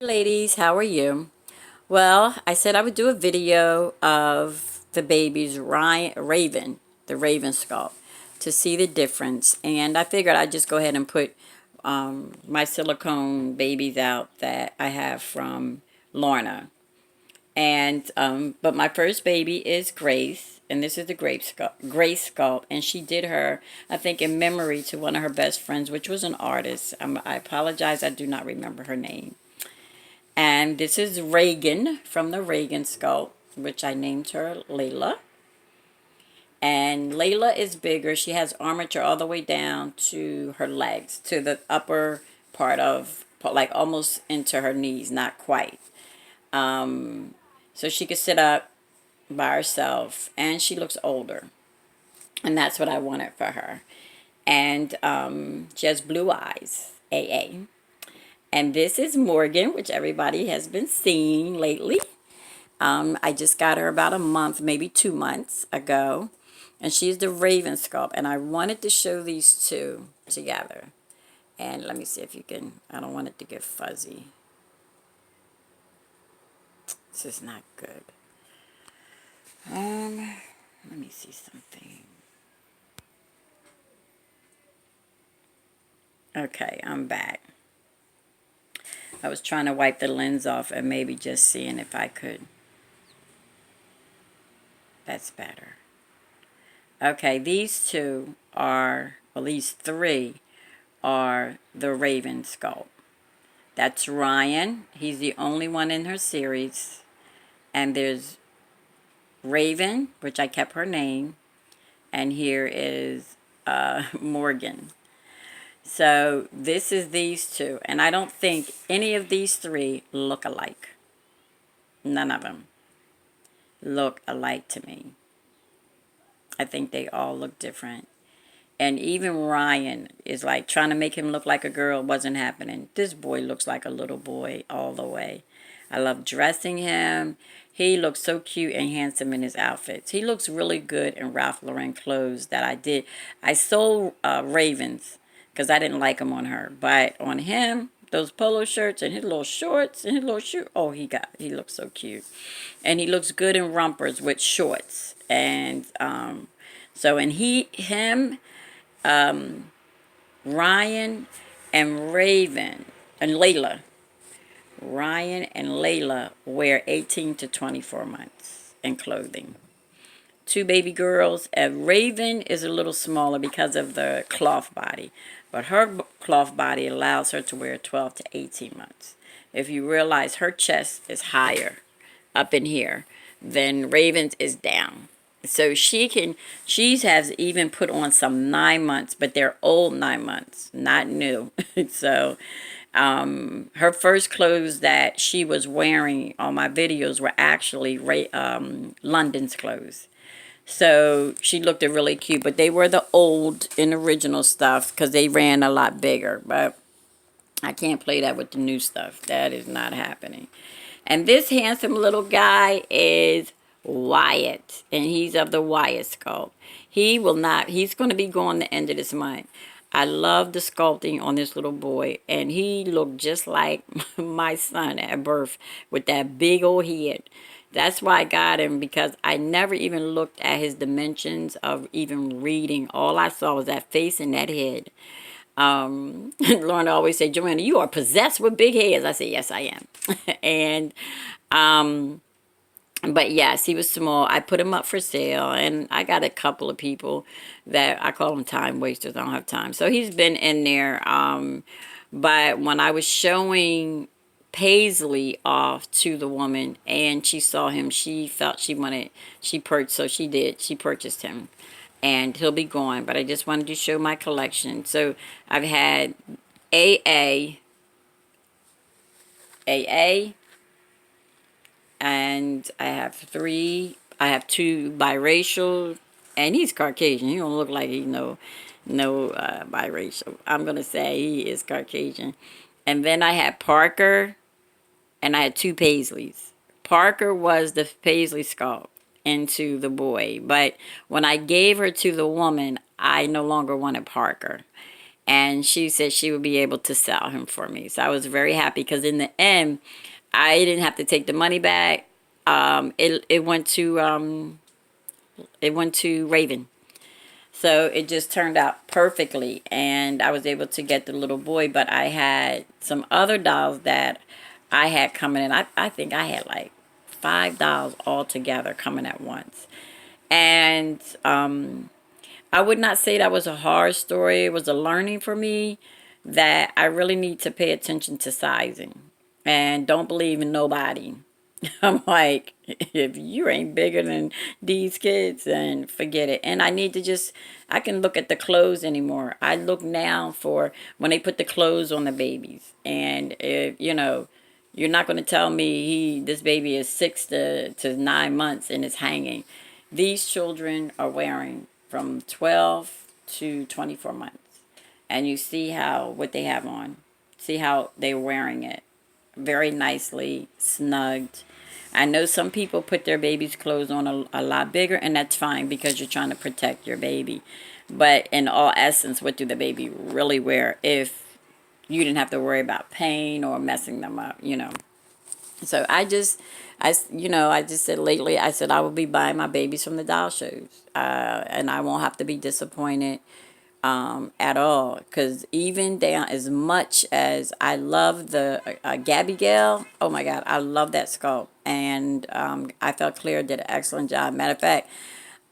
Ladies, how are you? Well, I said I would do a video of the baby's the Raven sculpt, to see the difference. And I figured I'd just go ahead and put my silicone babies out that I have from Lorna. But my first baby is Grace, and this is the Grace sculpt, and she did her, I think, in memory to one of her best friends, which was an artist. I apologize, I do not remember her name. And this is Reagan from the Reagan sculpt, which I named her Layla. And Layla is bigger. She has armature all the way down to her legs, to the upper part of, like almost into her knees, not quite. So she could sit up by herself, and she looks older. And that's what I wanted for her. And she has blue eyes, AA. And this is Morgan, which everybody has been seeing lately. I just got her about a month, maybe 2 months ago. And she's the Raven sculpt. And I wanted to show these two together. And let me see if you can, I don't want it to get fuzzy. This is not good. Let me see something. Okay, I'm back. I was trying to wipe the lens off and maybe just seeing if I could. That's better. Okay, these two are, well, these three are the Raven sculpt. That's Ryan. He's the only one in her series. And there's Raven, which I kept her name. And here is Morgan. So this is these two. And I don't think any of these three look alike. None of them look alike to me. I think they all look different. And even Ryan is like trying to make him look like a girl. Wasn't happening. This boy looks like a little boy all the way. I love dressing him. He looks so cute and handsome in his outfits. He looks really good in Ralph Lauren clothes that I did. I sold Ravens because I didn't like them on her. But on him, those polo shirts and his little shorts and his little shoe. Oh, he looks so cute. And he looks good in rompers with shorts. And Ryan and Raven and Layla. Ryan and Layla wear 18 to 24 months in clothing. Two baby girls. Raven is a little smaller because of the cloth body. But her cloth body allows her to wear 12 to 18 months. If you realize her chest is higher up in here than Raven's is down. So she has even put on some 9 months, but they're old 9 months, not new. So her first clothes that she was wearing on my videos were actually London's clothes. So she looked really cute, but they were the old and original stuff because they ran a lot bigger. But I can't play that with the new stuff. That is not happening. And this handsome little guy is Wyatt, and he's of the Wyatt sculpt. He's going to be gone the end of this month. I love the sculpting on this little boy, and he looked just like my son at birth with that big old head. That's why I got him, because I never even looked at his dimensions of even reading. All I saw was that face and that head. Lorna always said, Joanna, you are possessed with big heads. I said, yes, I am. And but yes, he was small. I put him up for sale, and I got a couple of people that I call them time wasters. I don't have time. So he's been in there. But when I was showing Paisley off to the woman and she saw him, she felt so she did. She purchased him, and he'll be gone. But I just wanted to show my collection. So I've had AA, and I have two biracial, and he's Caucasian. He don't look like he's no biracial. I'm going to say he is Caucasian. And then I had Parker, and I had two Paisleys. Parker was the Paisley sculpt into the boy, but when I gave her to the woman, I no longer wanted Parker. and she said she would be able to sell him for me. So I was very happy because in the end, I didn't have to take the money back. It went to Raven. So it just turned out perfectly, and I was able to get the little boy. But I had some other dolls that I had coming in. I think I had like 5 dolls all together coming at once. And I would not say that was a hard story. It was a learning for me that I really need to pay attention to sizing and don't believe in nobody. I'm like, if you ain't bigger than these kids, then forget it. And I need to just, I can look at the clothes anymore. I look now for when they put the clothes on the babies. And if, you're not going to tell me this baby is 6 to 9 months and is hanging. These children are wearing from 12 to 24 months. And you see what they have on. See how they're wearing it. Very nicely, snugged. I know some people put their baby's clothes on a lot bigger, and that's fine because you're trying to protect your baby. But in all essence, what do the baby really wear if you didn't have to worry about pain or messing them up? So I just said lately, I said I will be buying my babies from the doll shows, and I won't have to be disappointed at all. Because even down as much as I love the Gabby Gale, oh my God, I love that sculpt. And I felt Claire did an excellent job. Matter of fact,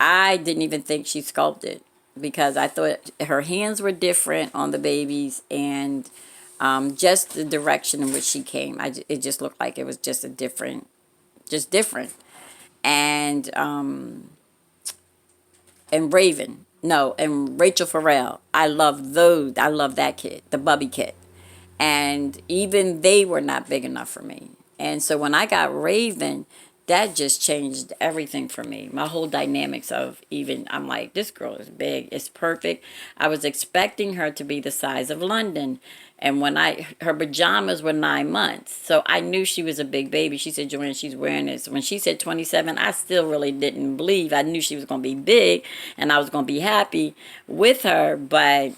I didn't even think she sculpted because I thought her hands were different on the babies, and just the direction in which she came. It just looked like it was just just different. And Raven. No, and Rachel Farrell. I love those. I love that kid, the Bubby kid. And even they were not big enough for me. And so when I got Raven, that just changed everything for me. My whole dynamics of even, I'm like, this girl is big. It's perfect. I was expecting her to be the size of London. And her pajamas were 9 months. So I knew she was a big baby. She said, Joanne, she's wearing this. When she said 27, I still really didn't believe. I knew she was going to be big and I was going to be happy with her. But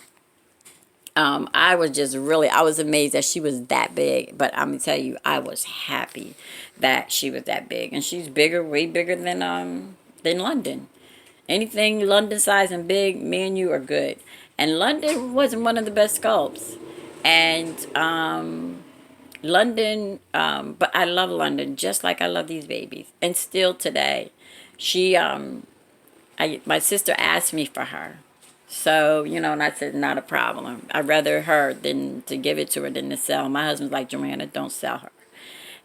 I was just I was amazed that she was that big. But I'm going to tell you, I was happy that she was that big. And she's bigger, way bigger than London. Anything London size and big, me and you are good. And London wasn't one of the best sculpts. And London, but I love London just like I love these babies. And still today, my sister asked me for her. So, and I said, not a problem. I'd rather her than to give it to her than to sell. My husband's like, Joanna, don't sell her.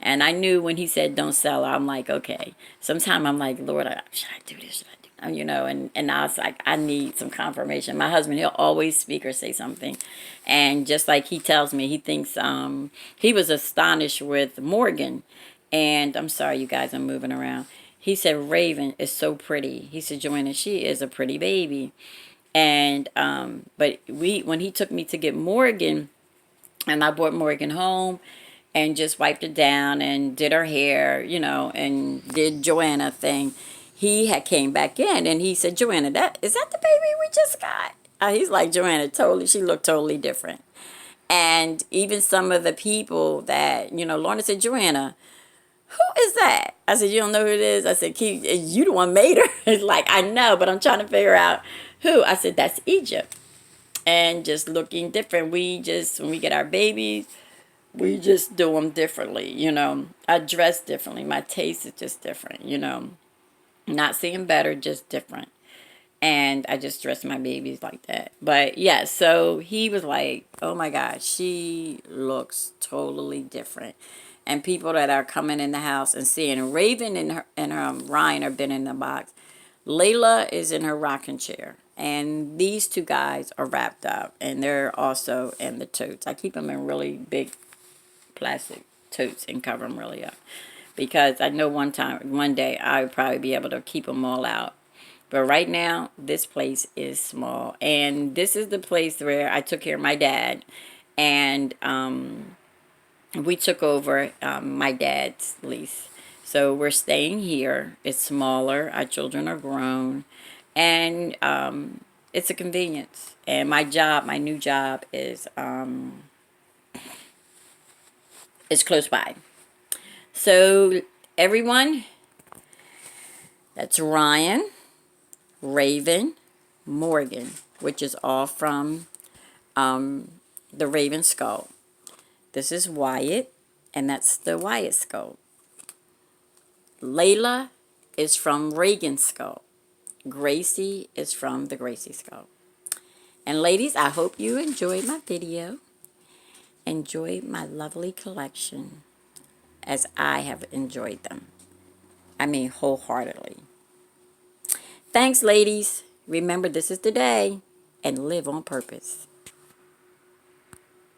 And I knew when he said don't sell her, I'm like, okay. Sometimes I'm like, Lord, should I do this? Should I do that? And I was like, I need some confirmation. My husband, he'll always speak or say something. And just like he tells me, he thinks, he was astonished with Morgan. And I'm sorry, you guys, I'm moving around. He said, Raven is so pretty. He said, Joanna, she is a pretty baby. And, but when he took me to get Morgan, and I brought Morgan home, and just wiped it down and did her hair, and did Joanna thing. He had came back in and he said, Joanna, is that the baby we just got? He's like, Joanna, she looked totally different. And even some of the people that, Lorna said, Joanna, who is that? I said, you don't know who it is? I said, you the one made her. It's like, I know, but I'm trying to figure out who. I said, that's Egypt. And just looking different. When we get our babies, we just do them differently, I dress differently. My taste is just different, Not seeing better, just different. And I just dress my babies like that. But yeah, so he was like, oh my gosh, she looks totally different. And people that are coming in the house and seeing Raven and Ryan have been in the box. Layla is in her rocking chair. And these two guys are wrapped up. And they're also in the totes. I keep them in really big plastic totes and cover them really up, because I know one day I would probably be able to keep them all out. But right now, this place is small, and this is the place where I took care of my dad, and we took over my dad's lease. So we're staying here. It's smaller. Our children are grown, and it's a convenience. And my job, my new job is close by. So everyone, that's Ryan, Raven, Morgan, which is all from the Raven skull. This is Wyatt, and that's the Wyatt skull. Layla is from Reagan's skull. Gracie is from the Gracie skull. And ladies, I hope you enjoyed my video. Enjoyed my lovely collection as I have enjoyed them. I mean, wholeheartedly. Thanks, ladies. Remember, this is the day, and live on purpose.